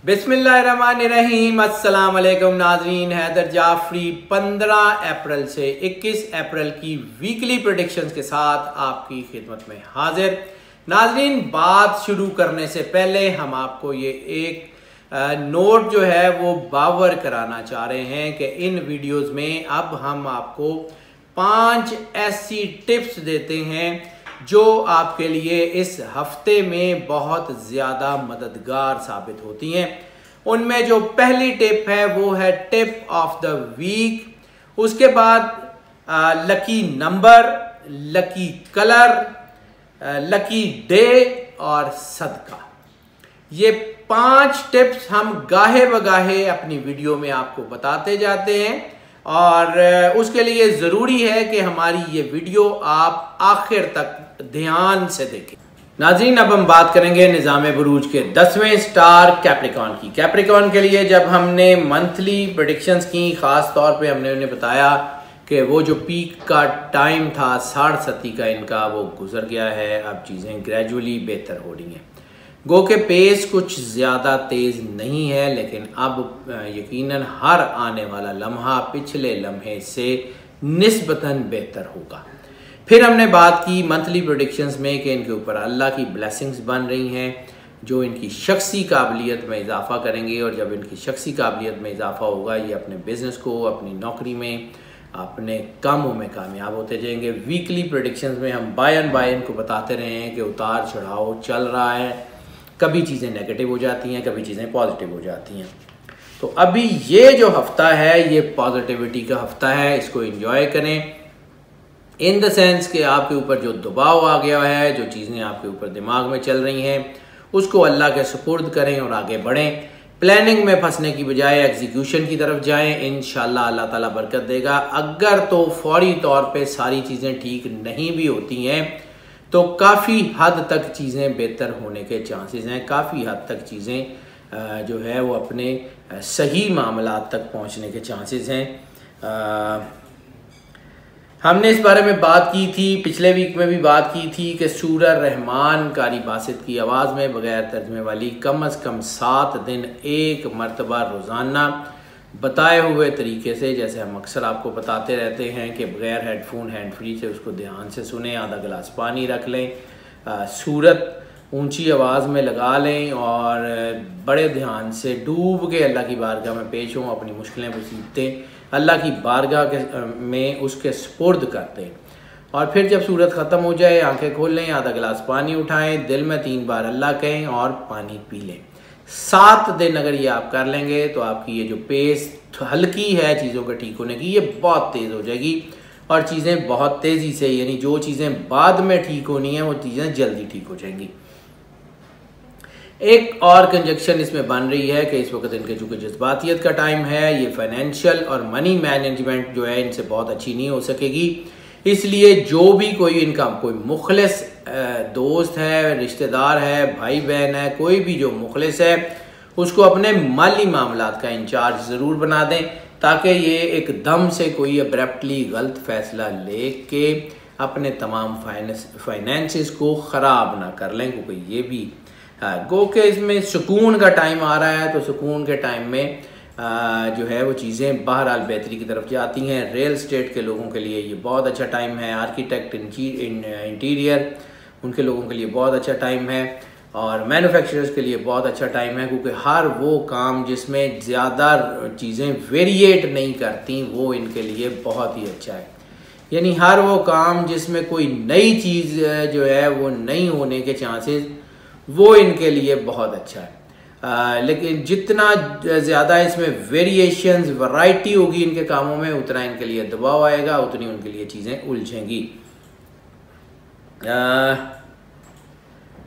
बिस्मिल्लाहिर्रहमानिर्रहीम। अस्सलाम वालेकुम नाजरीन। हैदर जाफरी 15 अप्रैल से 21 अप्रैल की वीकली प्रेडिक्शंस के साथ आपकी खिदमत में हाजिर। नाजरीन, बात शुरू करने से पहले हम आपको ये एक नोट जो है वो बावर कराना चाह रहे हैं कि इन वीडियोस में अब हम आपको 5 ऐसी टिप्स देते हैं जो आपके लिए इस हफ्ते में बहुत ज़्यादा मददगार साबित होती हैं। उनमें जो पहली टिप है वो है टिप ऑफ द वीक। उसके बाद lucky number, lucky colour, lucky day और सदका। ये 5 टिप्स हम गाहे बगाहे अपनी वीडियो में आपको बताते जाते हैं और उसके लिए ज़रूरी है कि हमारी ये वीडियो आप आखिर तक ध्यान से देखें। नाज़रीन, अब हम बात करेंगे निज़ाम बुरूज के 10वें स्टार कैप्रिकॉर्न की। कैप्रिकॉर्न के लिए जब हमने मंथली प्रेडिक्शंस की, ख़ास तौर पे हमने उन्हें बताया कि वो जो पीक का टाइम था 60 का इनका, वो गुजर गया है। अब चीज़ें ग्रेजुअली बेहतर हो रही हैं। गो के पेस कुछ ज़्यादा तेज़ नहीं है, लेकिन अब यकीनन हर आने वाला लम्हा पिछले लम्हे से निस्बतन बेहतर होगा। फिर हमने बात की मंथली प्रेडिक्शंस में कि इनके ऊपर अल्लाह की ब्लेसिंग्स बन रही हैं जो इनकी शख्सी काबिलियत में इजाफा करेंगे, और जब इनकी शख्सी काबिलियत में इजाफा होगा ये अपने बिज़नेस को, अपनी नौकरी में, अपने कामों में कामयाब होते जाएंगे। वीकली प्रेडिक्शंस में हम बाय एंड बाय इनको बताते रहे हैं कि उतार चढ़ाव चल रहा है, कभी चीज़ें नेगेटिव हो जाती हैं, कभी चीज़ें पॉजिटिव हो जाती हैं। तो अभी ये जो हफ्ता है ये पॉजिटिविटी का हफ्ता है, इसको एंजॉय करें इन द सेंस कि आपके ऊपर जो दबाव आ गया है, जो चीज़ें आपके ऊपर दिमाग में चल रही हैं, उसको अल्लाह के सुपुर्द करें और आगे बढ़ें। प्लानिंग में फंसने की बजाय एग्जीक्यूशन की तरफ जाएं। इंशाल्लाह अल्लाह ताला बरकत देगा। अगर तो फौरी तौर पे सारी चीज़ें ठीक नहीं भी होती हैं तो काफ़ी हद तक चीज़ें बेहतर होने के चांसेस हैं। काफ़ी हद तक चीज़ें जो है वो अपने सही मामलात तक पहुंचने के चांसेस हैं। हमने इस बारे में बात की थी, पिछले वीक में भी बात की थी कि सूरह रहमान कारी बासित की आवाज़ में बग़ैर तर्जमे वाली कम अज़ कम 7 दिन एक मरतबा रोज़ाना बताए हुए तरीके से, जैसे हम अक्सर आपको बताते रहते हैं कि बग़ैर हेडफोन हैंड फ्री से उसको ध्यान से सुने, आधा गिलास पानी रख लें, सूरत ऊंची आवाज़ में लगा लें और बड़े ध्यान से डूब के अल्लाह की बारगाह में पेश हों, अपनी मुश्किलें मुसीबतें अल्लाह की बारगाह में उसके सुपुर्द करते हैं। और फिर जब सूरत ख़त्म हो जाए आंखें खोल लें, आधा गिलास पानी उठाएं, दिल में 3 बार अल्लाह कहें और पानी पी लें। 7 दिन अगर ये आप कर लेंगे तो आपकी ये जो पेस हल्की है चीज़ों के ठीक होने की, ये बहुत तेज़ हो जाएगी और चीज़ें बहुत तेज़ी से, यानी जो चीज़ें बाद में ठीक होनी है वो चीज़ें जल्दी ठीक हो जाएंगी। एक और कंजक्शन इसमें बन रही है कि इस वक्त इनके चूँकि जज्बातियत का टाइम है, ये फाइनेंशियल और मनी मैनेजमेंट जो है इनसे बहुत अच्छी नहीं हो सकेगी। इसलिए जो भी कोई इनका कोई मुखलिस दोस्त है, रिश्तेदार है, भाई बहन है, कोई भी जो मुखलिस है उसको अपने माली मामलात का इंचार्ज ज़रूर बना दें, ताकि ये एकदम से कोई अब्रप्टली गलत फैसला ले के अपने तमाम फाइनेंसेस को ख़राब ना कर लें, क्योंकि ये भी गो के इसमें सुकून का टाइम आ रहा है। तो सुकून के टाइम में जो है वो चीज़ें बहरहाल बेहतरी की तरफ जाती हैं। रियल स्टेट के लोगों के लिए ये बहुत अच्छा टाइम है, आर्किटेक्ट, इंटीरियर, उनके लोगों के लिए बहुत अच्छा टाइम है, और मैन्युफैक्चरर्स के लिए बहुत अच्छा टाइम है, क्योंकि हर वो काम जिसमें ज़्यादा चीज़ें वेरिएट नहीं करती वो इनके लिए बहुत ही अच्छा है। यानी हर वो काम जिसमें कोई नई चीज़ जो है वो नहीं होने के चांसेस, वो इनके लिए बहुत अच्छा है। लेकिन जितना ज़्यादा इसमें वेरिएशंस, वैरायटी होगी इनके कामों में, उतना इनके लिए दबाव आएगा, उतनी उनके लिए चीज़ें उलझेंगी।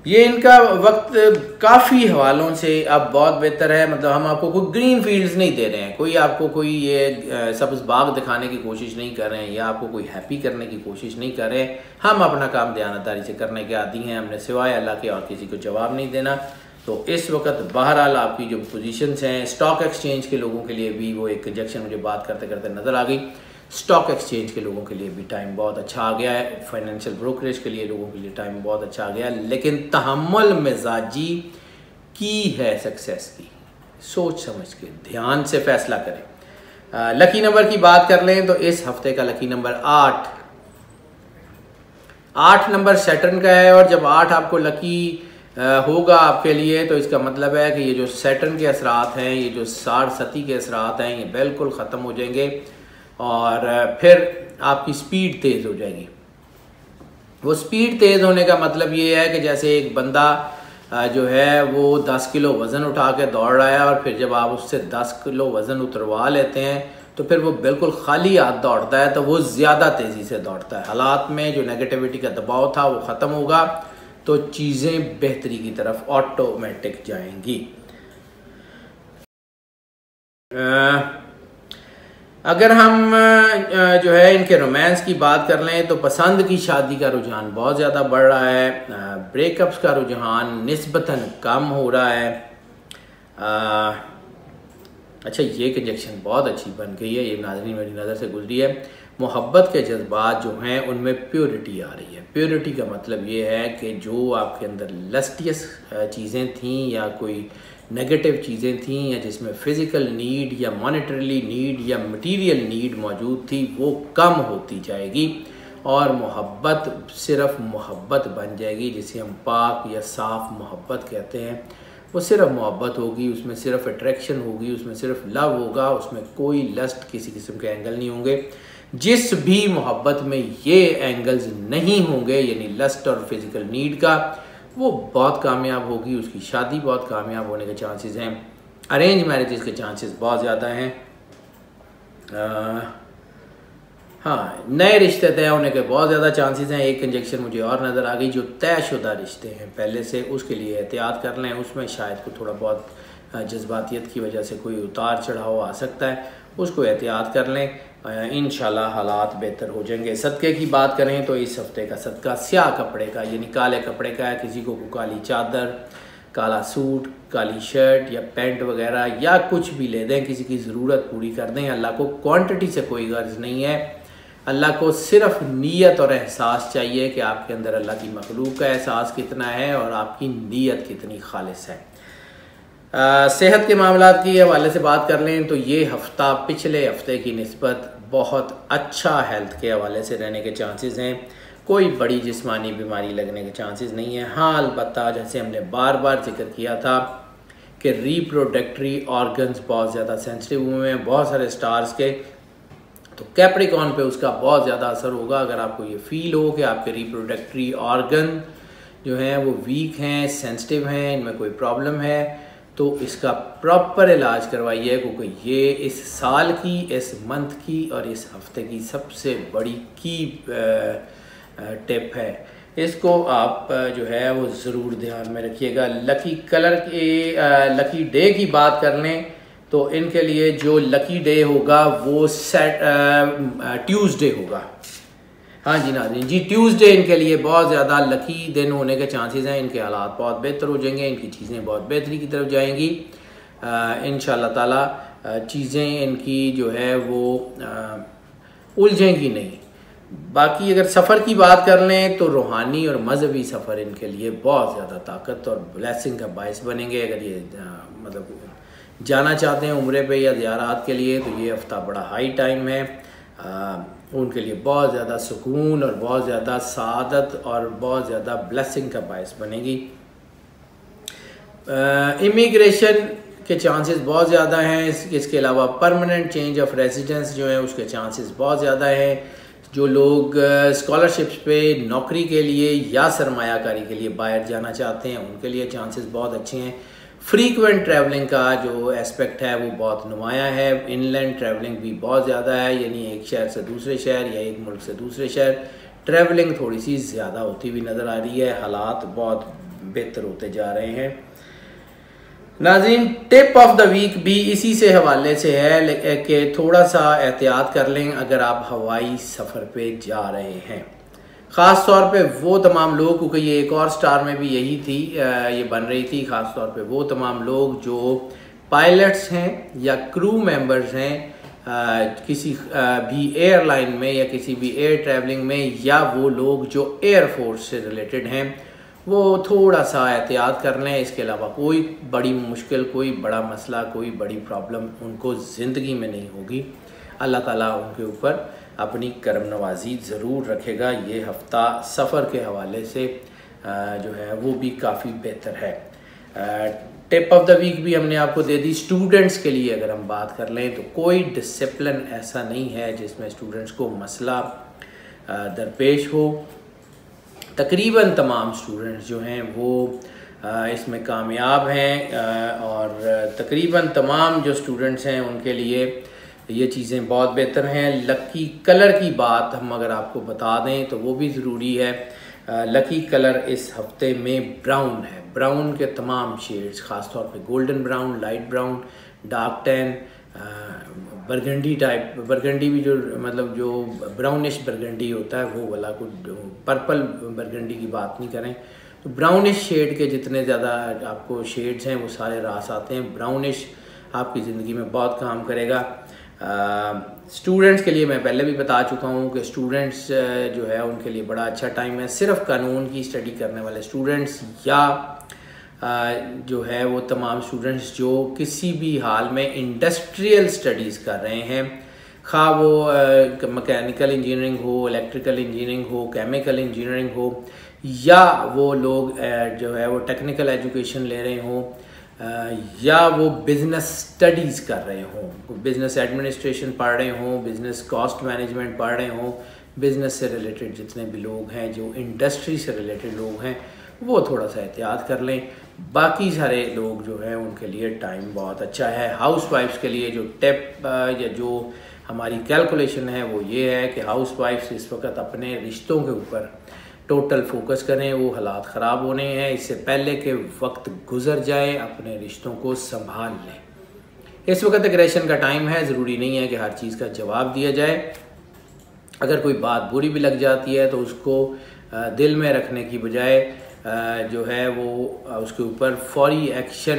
ये इनका वक्त काफ़ी हवालों से अब बहुत बेहतर है। मतलब हम आपको कोई ग्रीन फील्ड्स नहीं दे रहे हैं, कोई आपको कोई ये सब्ज़ बाग दिखाने की कोशिश नहीं कर रहे हैं, या आपको कोई हैप्पी करने की कोशिश नहीं कर रहे हैं। हम अपना काम दयानतदारी से करने के आदी हैं, हमने सिवाय अल्लाह के और किसी को जवाब नहीं देना। तो इस वक्त बहरहाल आपकी जो पोजीशंस हैं, स्टॉक एक्सचेंज के लोगों के लिए भी वो एक कंजक्शन मुझे बात करते करते नज़र आ गई। स्टॉक एक्सचेंज के लोगों के लिए भी टाइम बहुत अच्छा आ गया है, फाइनेंशियल ब्रोकरेज के लिए लोगों के लिए टाइम बहुत अच्छा आ गया है, लेकिन तहम्मुल मिजाजी की है सक्सेस की। सोच समझ के ध्यान से फैसला करें। लकी नंबर की बात कर लें तो इस हफ्ते का लकी नंबर 8 नंबर सैटर्न का है, और जब 8 आपको लकी होगा आपके लिए तो इसका मतलब है कि ये जो सैटर्न के असरात हैं, ये जो साढ़सती के असरात हैं, ये बिल्कुल ख़त्म हो जाएंगे और फिर आपकी स्पीड तेज़ हो जाएगी। वो स्पीड तेज़ होने का मतलब ये है कि जैसे एक बंदा जो है वो 10 किलो वज़न उठा के दौड़ रहा है, और फिर जब आप उससे 10 किलो वज़न उतरवा लेते हैं तो फिर वो बिल्कुल खाली हाथ दौड़ता है, तो वो ज़्यादा तेज़ी से दौड़ता है। हालात में जो नेगेटिविटी का दबाव था वो ख़त्म होगा, तो चीज़ें बेहतरी की तरफ ऑटोमेटिक जाएंगी। अगर हम जो है इनके रोमांस की बात कर लें तो पसंद की शादी का रुझान बहुत ज़्यादा बढ़ रहा है, ब्रेकअप्स का रुझान निस्बतन कम हो रहा है। अच्छा, ये कंजक्शन बहुत अच्छी बन गई है, ये नाज़रीन मेरी नज़र से गुजरी है। मोहब्बत के जज्बात जो हैं उनमें प्योरिटी आ रही है। प्योरिटी का मतलब ये है कि जो आपके अंदर लस्टियस चीज़ें थीं या कोई नेगेटिव चीज़ें थीं या जिसमें फ़िज़िकल नीड या मॉनेटरली नीड या मटीरियल नीड मौजूद थी, वो कम होती जाएगी और मोहब्बत सिर्फ़ मोहब्बत बन जाएगी, जिसे हम पाक या साफ़ मोहब्बत कहते हैं। वो सिर्फ मोहब्बत होगी, उसमें सिर्फ अट्रैक्शन होगी, उसमें सिर्फ लव होगा, उसमें कोई लस्ट किसी किस्म के एंगल नहीं होंगे। जिस भी मोहब्बत में ये एंगल्स नहीं होंगे, यानी लस्ट और फिज़िकल नीड का, वो बहुत कामयाब होगी, उसकी शादी बहुत कामयाब होने के चांसेस हैं। अरेंज मैरिजेस के चांसेस बहुत ज़्यादा हैं। हाँ, नए रिश्ते तय होने के बहुत ज़्यादा चांसेस हैं। एक कंजक्शन मुझे और नज़र आ गई, जो तयशुदा रिश्ते हैं पहले से, उसके लिए एहतियात कर लें। उसमें शायद को थोड़ा बहुत जज्बातियत की वजह से कोई उतार चढ़ाव आ सकता है, उसको एहतियात कर लें। इंशाल्लाह हालात बेहतर हो जाएंगे। सदक़े की बात करें तो इस हफ्ते का सदका स्याह कपड़े का, यानी काले कपड़े का है। किसी को काली चादर, काला सूट, काली शर्ट या पैंट वगैरह या कुछ भी ले दें, किसी की ज़रूरत पूरी कर दें। अल्लाह को क्वांटिटी से कोई गर्ज नहीं है, अल्लाह को सिर्फ नीयत और एहसास चाहिए कि आपके अंदर अल्लाह की मखलूक का एहसास कितना है और आपकी नीयत कितनी खालिस है। सेहत के मामलात की हवाले से बात कर लें तो ये हफ़्ता पिछले हफ्ते की निस्बत बहुत अच्छा हेल्थ के हवाले से रहने के चांसेस हैं। कोई बड़ी जिस्मानी बीमारी लगने के चांसेस नहीं है। हाँ, अलबत्ता जैसे हमने बार बार जिक्र किया था कि रिप्रोडक्टरी ऑर्गन्स बहुत ज़्यादा सेंसिटिव हुए हैं बहुत सारे स्टार्स के, तो कैप्रिकॉन पे उसका बहुत ज़्यादा असर होगा। अगर आपको ये फील हो कि आपके रिप्रोडक्टरी ऑर्गन जो हैं वो वीक हैं, सेंसिटिव हैं, इनमें कोई प्रॉब्लम है, तो इसका प्रॉपर इलाज करवाइए, क्योंकि ये इस साल की, इस मंथ की और इस हफ्ते की सबसे बड़ी की टिप है। इसको आप जो है वो ज़रूर ध्यान में रखिएगा। लकी कलर के लकी डे की बात कर लें तो इनके लिए जो लकी डे होगा वो ट्यूसडे होगा। हाँ जी नाज़रीन जी, ट्यूसडे इनके लिए बहुत ज़्यादा लकी दिन होने के चांसेस हैं। इनके हालात बहुत बेहतर हो जाएंगे, इनकी चीज़ें बहुत बेहतरी की तरफ जाएंगी इंशाल्लाह ताला। चीज़ें इनकी जो है वो उलझेंगी नहीं। बाकी अगर सफ़र की बात कर लें तो रूहानी और मजहबी सफ़र इनके लिए बहुत ज़्यादा ताकत और ब्लेसिंग का बायस बनेंगे। अगर ये मतलब जाना चाहते हैं उम्रे पे या ज़ियारत के लिए तो ये हफ़्ता बड़ा हाई टाइम है। उनके लिए बहुत ज़्यादा सुकून और बहुत ज़्यादा सादत और बहुत ज़्यादा ब्लेसिंग का बायस बनेगी। इमिग्रेशन के चांसेस बहुत ज़्यादा हैं। इसके अलावा परमानेंट चेंज ऑफ रेजिडेंस जो है उसके चांसेस बहुत ज़्यादा हैं। जो लोग स्कॉलरशिप्स पे नौकरी के लिए या सरमायाकारी के लिए बाहर जाना चाहते हैं उनके लिए चांसेस बहुत अच्छे हैं। फ्रीक्वेंट ट्रैवलिंग का जो एस्पेक्ट है वो बहुत नुमाया है। इनलैंड ट्रैवलिंग भी बहुत ज़्यादा है, यानी एक शहर से दूसरे शहर या एक मुल्क से दूसरे शहर ट्रैवलिंग थोड़ी सी ज़्यादा होती हुई नज़र आ रही है। हालात बहुत बेहतर होते जा रहे हैं। नाज़रीन, टिप ऑफ द वीक भी इसी से हवाले से है कि थोड़ा सा एहतियात कर लें अगर आप हवाई सफ़र पे जा रहे हैं। ख़ास तौर पे वो तमाम लोग, क्योंकि ये एक और स्टार में भी यही थी, ये बन रही थी, ख़ास तौर पे वो तमाम लोग जो पायलट्स हैं या क्रू मेंबर्स हैं किसी भी एयरलाइन में या किसी भी एयर ट्रैवलिंग में, या वो लोग जो एयर फोर्स से रिलेटेड हैं, वो थोड़ा सा एहतियात कर लें। इसके अलावा कोई बड़ी मुश्किल, कोई बड़ा मसला, कोई बड़ी प्रॉब्लम उनको ज़िंदगी में नहीं होगी। अल्लाह ताला उनके ऊपर अपनी करम नवाजी ज़रूर रखेगा। ये हफ़्ता सफ़र के हवाले से जो है वो भी काफ़ी बेहतर है। टिप ऑफ द वीक भी हमने आपको दे दी। स्टूडेंट्स के लिए अगर हम बात कर लें तो कोई डिसिप्लिन ऐसा नहीं है जिसमें स्टूडेंट्स को मसला दरपेश हो। तकरीबन तमाम स्टूडेंट्स जो हैं वो इसमें कामयाब हैं और तकरीबन तमाम जो स्टूडेंट्स हैं उनके लिए ये चीज़ें बहुत बेहतर हैं। लकी कलर की बात हम अगर आपको बता दें तो वो भी ज़रूरी है। लकी कलर इस हफ्ते में ब्राउन है। ब्राउन के तमाम शेड्स, ख़ास तौर पे golden brown, light brown, dark tan, burgundy type, burgundy भी जो मतलब जो ब्राउनिश बरगंडी होता है वो वाला, कुछ पर्पल बरगंडी की बात नहीं करें। तो ब्राउनिश शेड के जितने ज़्यादा आपको शेड्स हैं वो सारे रास आते हैं। ब्राउनिश आपकी ज़िंदगी में बहुत काम करेगा। स्टूडेंट्स के लिए मैं पहले भी बता चुका हूँ कि स्टूडेंट्स जो है उनके लिए बड़ा अच्छा टाइम है। सिर्फ कानून की स्टडी करने वाले स्टूडेंट्स या जो है वो तमाम स्टूडेंट्स जो किसी भी हाल में इंडस्ट्रियल स्टडीज़ कर रहे हैं, खा वो मैकेनिकल इंजीनियरिंग हो, इलेक्ट्रिकल इंजीनियरिंग हो, केमिकल इंजीनियरिंग हो, या वो लोग जो है वो टेक्निकल एजुकेशन ले रहे हों, या वो बिज़नेस स्टडीज़ कर रहे हों, बिज़नेस एडमिनिस्ट्रेशन पढ़ रहे हों, बिज़नेस कॉस्ट मैनेजमेंट पढ़ रहे हों, बिज़नेस से रिलेटेड जितने भी लोग हैं, जो इंडस्ट्री से रिलेटेड लोग हैं, वो थोड़ा सा एहतियात कर लें। बाकी सारे लोग जो हैं उनके लिए टाइम बहुत अच्छा है। हाउस वाइफ्स के लिए जो टिप या जो हमारी कैलकुलेशन है वो ये है कि हाउस वाइफ्स इस वक्त अपने रिश्तों के ऊपर टोटल फोकस करें। वो हालात ख़राब होने हैं, इससे पहले कि वक्त गुजर जाए अपने रिश्तों को संभाल लें। इस वक्त एग्रेशन का टाइम है, ज़रूरी नहीं है कि हर चीज़ का जवाब दिया जाए। अगर कोई बात बुरी भी लग जाती है तो उसको दिल में रखने की बजाय जो है वो उसके ऊपर फौरी एक्शन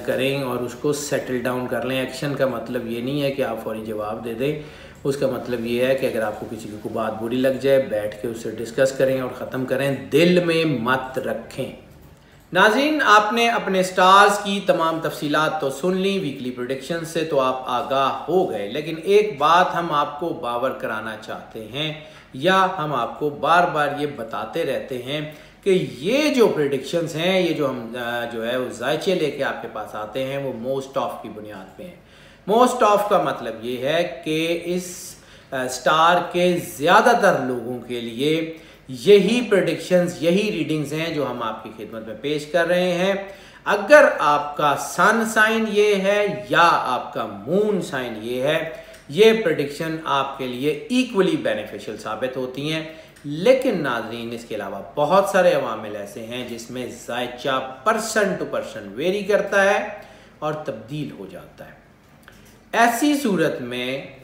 करें और उसको सेटल डाउन कर लें। एक्शन का मतलब ये नहीं है कि आप फौरी जवाब दे दें। उसका मतलब ये है कि अगर आपको किसी को बात बुरी लग जाए, बैठ के उससे डिस्कस करें और ख़त्म करें, दिल में मत रखें। नाज़रीन, आपने अपने स्टार्स की तमाम तफसीलात तो सुन ली, वीकली प्रेडिक्शन से तो आप आगाह हो गए, लेकिन एक बात हम आपको बावर कराना चाहते हैं या हम आपको बार बार ये बताते रहते हैं कि ये जो प्रेडिक्शंस हैं, ये जो हम जो है वो जायचे लेके आपके पास आते हैं, वो मोस्ट ऑफ की बुनियाद पे हैं। मोस्ट ऑफ का मतलब ये है कि इस स्टार के ज़्यादातर लोगों के लिए यही प्रेडिक्शंस, यही रीडिंग्स हैं जो हम आपकी खिदमत में पेश कर रहे हैं। अगर आपका सन साइन ये है या आपका मून साइन ये है, ये प्रेडिक्शन आपके लिए इक्वली बेनिफिशियल साबित होती हैं। लेकिन नाज़रीन, इसके अलावा बहुत सारे अवामिल ऐसे हैं जिसमें जायचा पर्सन टू पर्सन वेरी करता है और तब्दील हो जाता है। ऐसी सूरत में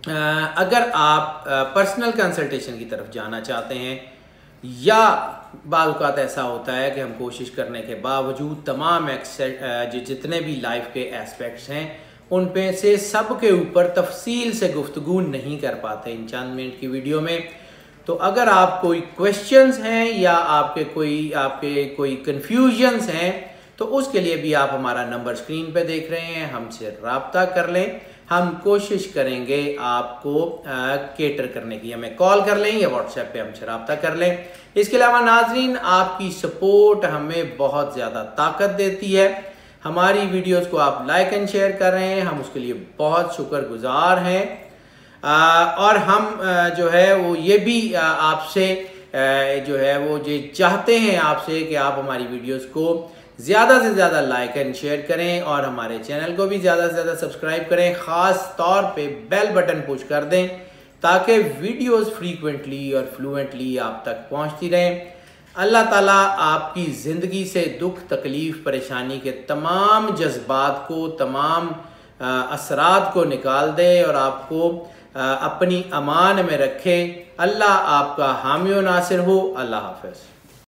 अगर आप पर्सनल कंसल्टेशन की तरफ जाना चाहते हैं, या बाज़ औक़ात ऐसा होता है कि हम कोशिश करने के बावजूद तमाम जितने भी लाइफ के एस्पेक्ट्स हैं उन पे से सब के ऊपर तफसील से गुफ्तगू नहीं कर पाते इन चंद मिनट की वीडियो में, तो अगर आप कोई क्वेश्चंस हैं या आपके कोई कन्फ्यूजन्स हैं तो उसके लिए भी आप हमारा नंबर स्क्रीन पे देख रहे हैं, हमसे रब्ता कर लें। हम कोशिश करेंगे आपको केटर करने की। हमें कॉल कर लें या व्हाट्सएप पे हमसे रब्ता कर लें। इसके अलावा नाज़रीन, आपकी सपोर्ट हमें बहुत ज़्यादा ताकत देती है। हमारी वीडियोस को आप लाइक एंड शेयर कर रहे हैं, हम उसके लिए बहुत शुक्रगुजार हैं। और हम जो है वो ये भी आपसे जो है वो ये चाहते हैं आपसे कि आप हमारी वीडियोस को ज़्यादा से ज़्यादा लाइक एंड शेयर करें और हमारे चैनल को भी ज़्यादा से ज़्यादा सब्सक्राइब करें। ख़ास तौर पे बेल बटन पुश कर दें ताकि वीडियोस फ्रीक्वेंटली और फ्लुएंटली आप तक पहुंचती रहें। अल्लाह ताला आपकी ज़िंदगी से दुख, तकलीफ़, परेशानी के तमाम जज्बात को, तमाम असरात को निकाल दे और आपको अपनी अमान में रखे। अल्लाह आपका हामी व नासिर हो। अल्लाह हाफ़िज़।